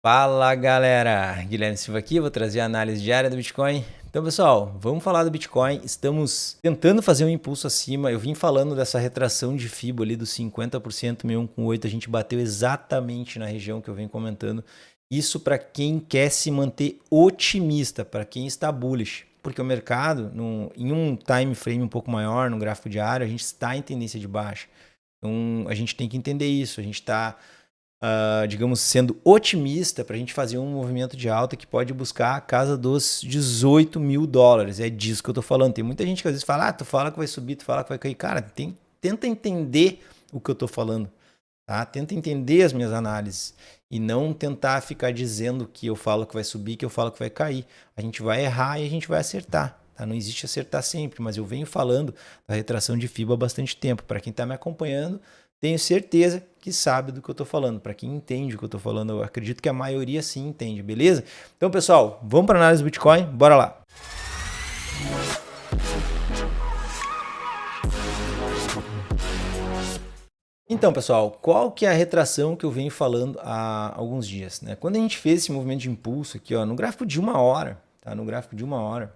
Fala galera, Guilherme Silva aqui, vou trazer a análise diária do Bitcoin. Então pessoal, vamos falar do Bitcoin, estamos tentando fazer um impulso acima, eu vim falando dessa retração de FIBO ali dos 50%, 61,8, a gente bateu exatamente na região que eu venho comentando. Isso para quem quer se manter otimista, para quem está bullish, porque o mercado, em um time frame um pouco maior, no gráfico diário, a gente está em tendência de baixa. Então a gente tem que entender isso, a gente está digamos, sendo otimista para a gente fazer um movimento de alta que pode buscar a casa dos 18 mil dólares. É disso que eu estou falando. Tem muita gente que às vezes fala, tu fala que vai subir, tu fala que vai cair. Cara, tenta entender o que eu estou falando. Tá? Tenta entender as minhas análises e não tentar ficar dizendo que eu falo que vai subir, que eu falo que vai cair. A gente vai errar e a gente vai acertar. Tá? Não existe acertar sempre, mas eu venho falando da retração de FIBA há bastante tempo. Para quem está me acompanhando, tenho certeza que sabe do que eu estou falando. Para quem entende o que eu estou falando, eu acredito que a maioria sim entende, beleza? Então, pessoal, vamos para a análise do Bitcoin? Bora lá! Então, pessoal, qual que é a retração que eu venho falando há alguns dias? Né? Quando a gente fez esse movimento de impulso aqui, ó, no gráfico de 1 hora, tá? No gráfico de 1 hora,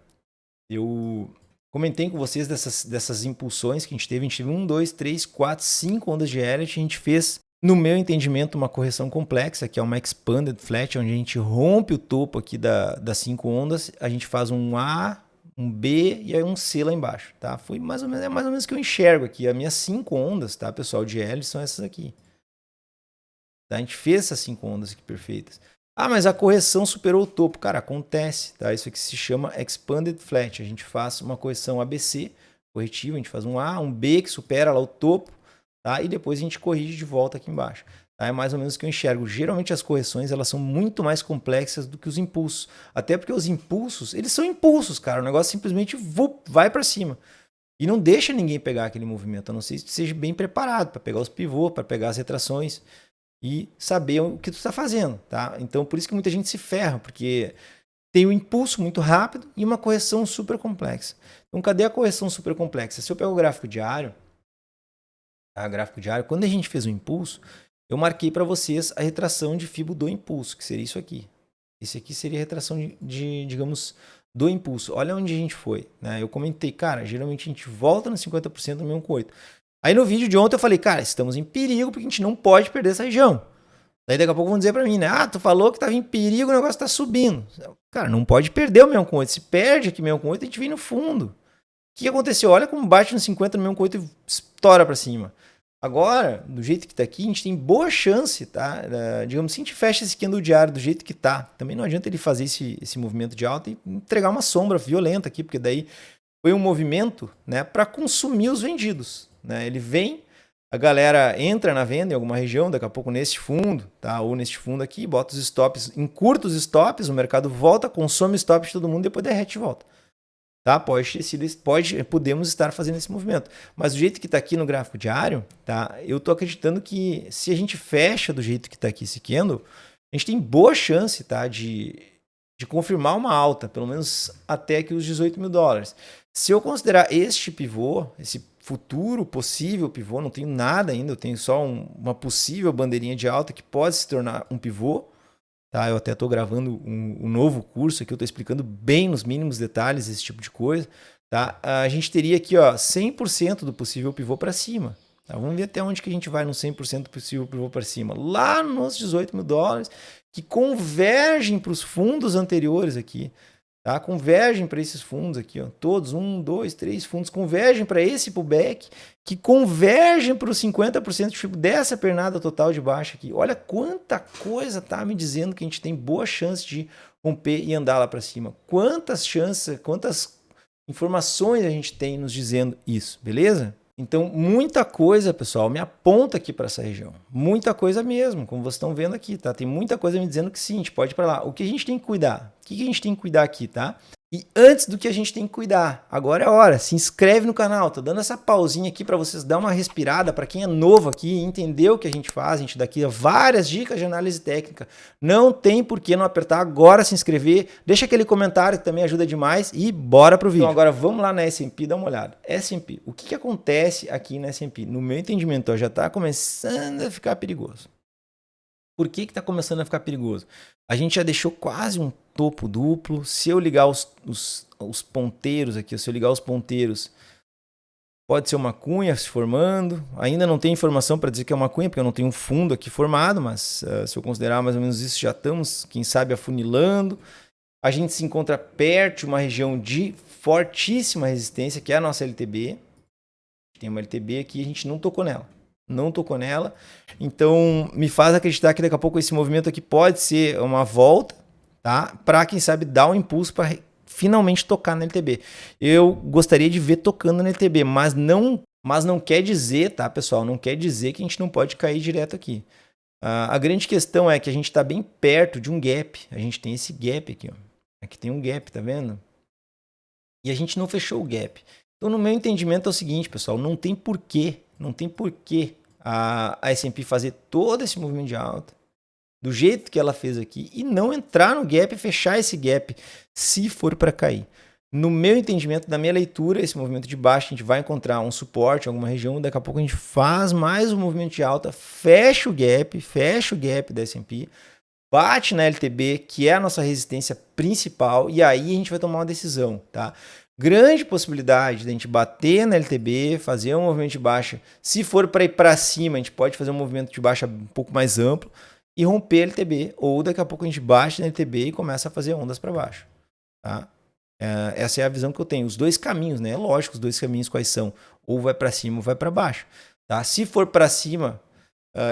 eu comentei com vocês dessas impulsões que a gente teve 1, 2, 3, 4, 5 ondas de Elliott. A gente fez, no meu entendimento, uma correção complexa, que é uma Expanded Flat, onde a gente rompe o topo aqui das 5 ondas, a gente faz um A, um B e aí um C lá embaixo, tá? Foi mais ou menos o que eu enxergo aqui. As minhas 5 ondas, tá, pessoal, de Elliott são essas aqui. Tá? A gente fez essas 5 ondas aqui perfeitas. Ah, mas a correção superou o topo. Cara, acontece, tá? Isso aqui se chama Expanded Flat. A gente faz uma correção ABC, corretiva, a gente faz um A, um B que supera lá o topo, tá? E depois a gente corrige de volta aqui embaixo. Tá? É mais ou menos o que eu enxergo. Geralmente as correções, elas são muito mais complexas do que os impulsos. Até porque os impulsos, eles são impulsos, cara. O negócio simplesmente vai para cima. E não deixa ninguém pegar aquele movimento, a não ser que seja bem preparado para pegar os pivôs, para pegar as retrações e saber o que tu está fazendo, tá? Então, por isso que muita gente se ferra, porque tem um impulso muito rápido e uma correção super complexa. Então, cadê a correção super complexa? Se eu pegar o gráfico diário, quando a gente fez o impulso, eu marquei para vocês a retração de FIBO do impulso, que seria isso aqui. Esse aqui seria a retração digamos, do impulso. Olha onde a gente foi, né? Eu comentei, cara, geralmente a gente volta no 50% no 1,8. Aí no vídeo de ontem eu falei, cara, estamos em perigo porque a gente não pode perder essa região. Daí daqui a pouco vão dizer para mim, né? Ah, tu falou que estava em perigo, o negócio está subindo. Cara, não pode perder o 6,8. Se perde aqui o 6,8, a gente vem no fundo. O que aconteceu? Olha como bate no 50 no 6,8 e estoura para cima. Agora, do jeito que está aqui, a gente tem boa chance, tá? Digamos, se a gente fecha esse candle diário do jeito que está, também não adianta ele fazer esse movimento de alta e entregar uma sombra violenta aqui, porque daí foi um movimento, né, para consumir os vendidos, né? Ele vem, a galera entra na venda em alguma região, daqui a pouco nesse fundo, tá? Ou neste fundo aqui, bota os stops, encurta os stops, o mercado volta, consome stop de todo mundo, depois derrete e volta. Tá? Podemos estar fazendo esse movimento. Mas do jeito que está aqui no gráfico diário, tá? Eu estou acreditando que se a gente fecha do jeito que está aqui esse candle, a gente tem boa chance, tá? De confirmar uma alta, pelo menos até aqui os 18 mil dólares. Se eu considerar este pivô, esse futuro possível pivô, não tenho nada ainda, eu tenho só uma possível bandeirinha de alta que pode se tornar um pivô. Tá? Eu até estou gravando um novo curso aqui, eu estou explicando bem nos mínimos detalhes esse tipo de coisa. Tá? A gente teria aqui ó, 100% do possível pivô para cima. Tá? Vamos ver até onde que a gente vai no 100% do possível pivô para cima. Lá nos 18 mil dólares, que convergem para os fundos anteriores aqui. Tá? Convergem para esses fundos aqui, ó. Todos, 1, 2, 3 fundos, convergem para esse pullback, que convergem para os 50% de FIBO dessa pernada total de baixa aqui. Olha quanta coisa tá me dizendo que a gente tem boa chance de romper e andar lá para cima. Quantas chances, quantas informações a gente tem nos dizendo isso, beleza? Então, muita coisa, pessoal, me aponta aqui para essa região. Muita coisa mesmo, como vocês estão vendo aqui, tá? Tem muita coisa me dizendo que sim, a gente pode ir para lá. O que a gente tem que cuidar? O que a gente tem que cuidar aqui, tá? E antes do que a gente tem que cuidar, agora é a hora, se inscreve no canal, tô dando essa pausinha aqui para vocês dar uma respirada, para quem é novo aqui, entender o que a gente faz, a gente dá aqui várias dicas de análise técnica, não tem por que não apertar agora se inscrever, deixa aquele comentário que também ajuda demais e bora pro vídeo. Então agora vamos lá na S&P, dá uma olhada. S&P, o que acontece aqui na S&P? No meu entendimento, ó, já tá começando a ficar perigoso. Por que está começando a ficar perigoso? A gente já deixou quase um topo duplo. Se eu ligar os ponteiros aqui, se eu ligar os ponteiros, pode ser uma cunha se formando. Ainda não tem informação para dizer que é uma cunha, porque eu não tenho um fundo aqui formado, mas se eu considerar mais ou menos isso, já estamos, quem sabe, afunilando. A gente se encontra perto de uma região de fortíssima resistência, que é a nossa LTB. Tem uma LTB aqui, a gente não tocou nela. Não tocou nela. Então, me faz acreditar que daqui a pouco esse movimento aqui pode ser uma volta, tá? Para, quem sabe, dar um impulso para finalmente tocar na LTB. Eu gostaria de ver tocando na LTB, mas não quer dizer, tá, pessoal? Não quer dizer que a gente não pode cair direto aqui. A grande questão é que a gente está bem perto de um gap. A gente tem esse gap aqui, ó. Aqui tem um gap, tá vendo? E a gente não fechou o gap. Então, no meu entendimento é o seguinte, pessoal, não tem porquê a S&P fazer todo esse movimento de alta do jeito que ela fez aqui e não entrar no gap e fechar esse gap se for para cair. No meu entendimento, da minha leitura, esse movimento de baixo, a gente vai encontrar um suporte em alguma região, daqui a pouco a gente faz mais um movimento de alta, fecha o gap da S&P, bate na LTB, que é a nossa resistência principal, e aí a gente vai tomar uma decisão, tá? Grande possibilidade de a gente bater na LTB, fazer um movimento de baixa. Se for para ir para cima, a gente pode fazer um movimento de baixa um pouco mais amplo e romper a LTB. Ou daqui a pouco a gente baixa na LTB e começa a fazer ondas para baixo. Tá? Essa é a visão que eu tenho. Os dois caminhos, né? Lógico, os dois caminhos quais são? Ou vai para cima ou vai para baixo. Tá? Se for para cima,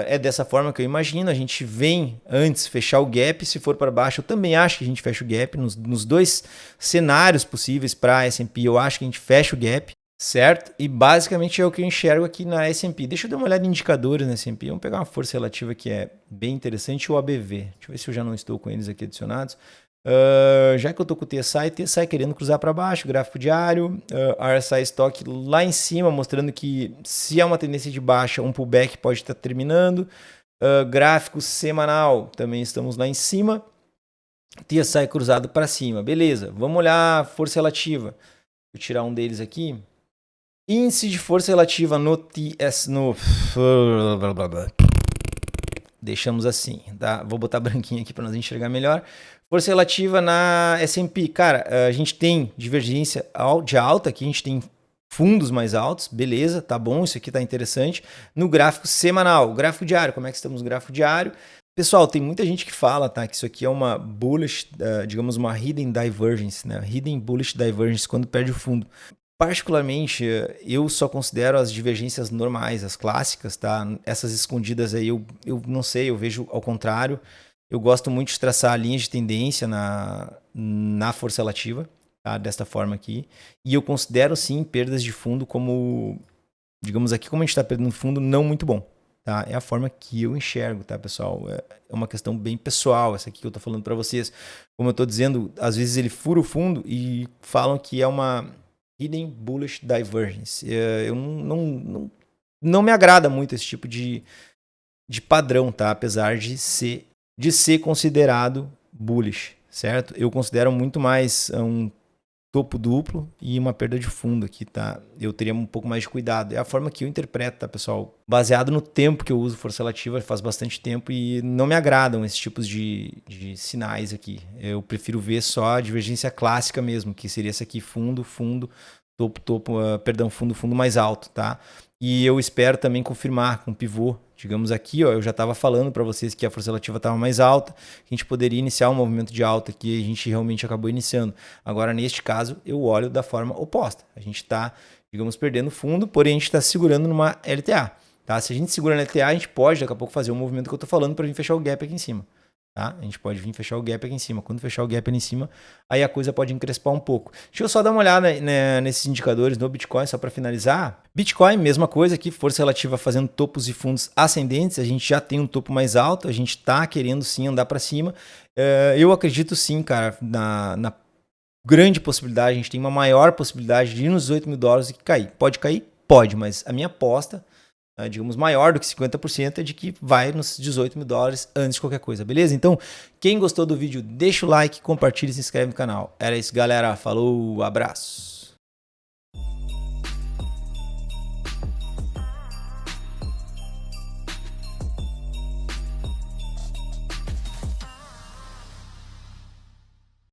é dessa forma que eu imagino. A gente vem antes fechar o gap. Se for para baixo, eu também acho que a gente fecha o gap. Nos dois cenários possíveis para a S&P, eu acho que a gente fecha o gap, certo? E basicamente é o que eu enxergo aqui na S&P. Deixa eu dar uma olhada em indicadores na S&P. Vamos pegar uma força relativa que é bem interessante, o ABV. Deixa eu ver se eu já não estou com eles aqui adicionados. Já que eu estou com o TSI querendo cruzar para baixo, gráfico diário, RSI Stock lá em cima, mostrando que se há uma tendência de baixa, um pullback pode estar terminando. Gráfico semanal, também estamos lá em cima. TSI cruzado para cima, beleza. Vamos olhar a força relativa. Vou tirar um deles aqui. Índice de força relativa no TS, deixamos assim, tá? Vou botar branquinho aqui para nós enxergar melhor. Força relativa na S&P, cara, a gente tem divergência de alta aqui, a gente tem fundos mais altos, beleza, tá bom, isso aqui tá interessante. No gráfico semanal, o gráfico diário, como é que estamos no gráfico diário? Pessoal, tem muita gente que fala, tá, que isso aqui é uma bullish, digamos uma hidden divergence, né? Hidden bullish divergence, quando perde o fundo. Particularmente, eu só considero as divergências normais, as clássicas, tá? Essas escondidas aí, eu não sei, eu vejo ao contrário. Eu gosto muito de traçar linhas de tendência na força relativa, tá? Desta forma aqui. E eu considero, sim, perdas de fundo como, digamos aqui, como a gente está perdendo fundo, não muito bom. Tá? É a forma que eu enxergo, tá, pessoal? É uma questão bem pessoal, essa aqui que eu tô falando para vocês. Como eu tô dizendo, às vezes ele fura o fundo e falam que é uma hidden bullish divergence. Eu não me agrada muito esse tipo de padrão, tá? Apesar de ser considerado bullish, certo? Eu considero muito mais um topo duplo e uma perda de fundo aqui, tá? Eu teria um pouco mais de cuidado. É a forma que eu interpreto, tá, pessoal? Baseado no tempo que eu uso força relativa, faz bastante tempo e não me agradam esses tipos de sinais aqui. Eu prefiro ver só a divergência clássica mesmo, que seria essa aqui, fundo, fundo mais alto, tá? E eu espero também confirmar com o pivô. Digamos aqui, ó, eu já estava falando para vocês que a força relativa estava mais alta, que a gente poderia iniciar um movimento de alta que a gente realmente acabou iniciando. Agora, neste caso, eu olho da forma oposta. A gente está, digamos, perdendo fundo, porém a gente está segurando numa LTA. Tá? Se a gente segura na LTA, a gente pode daqui a pouco fazer o movimento que eu estou falando para vir fechar o gap aqui em cima. Tá? A gente pode vir fechar o gap aqui em cima. Quando fechar o gap ali em cima, aí a coisa pode encrespar um pouco. Deixa eu só dar uma olhada, né, nesses indicadores no Bitcoin, só para finalizar. Bitcoin, mesma coisa aqui, força relativa fazendo topos e fundos ascendentes. A gente já tem um topo mais alto, a gente está querendo sim andar para cima. Eu acredito sim, cara, na grande possibilidade, a gente tem uma maior possibilidade de ir nos $18.000 e cair. Pode cair? Pode, mas a minha aposta, digamos, maior do que 50% é de que vai nos $18.000 antes de qualquer coisa, beleza? Então, quem gostou do vídeo, deixa o like, compartilha e se inscreve no canal. Era isso, galera. Falou, abraço!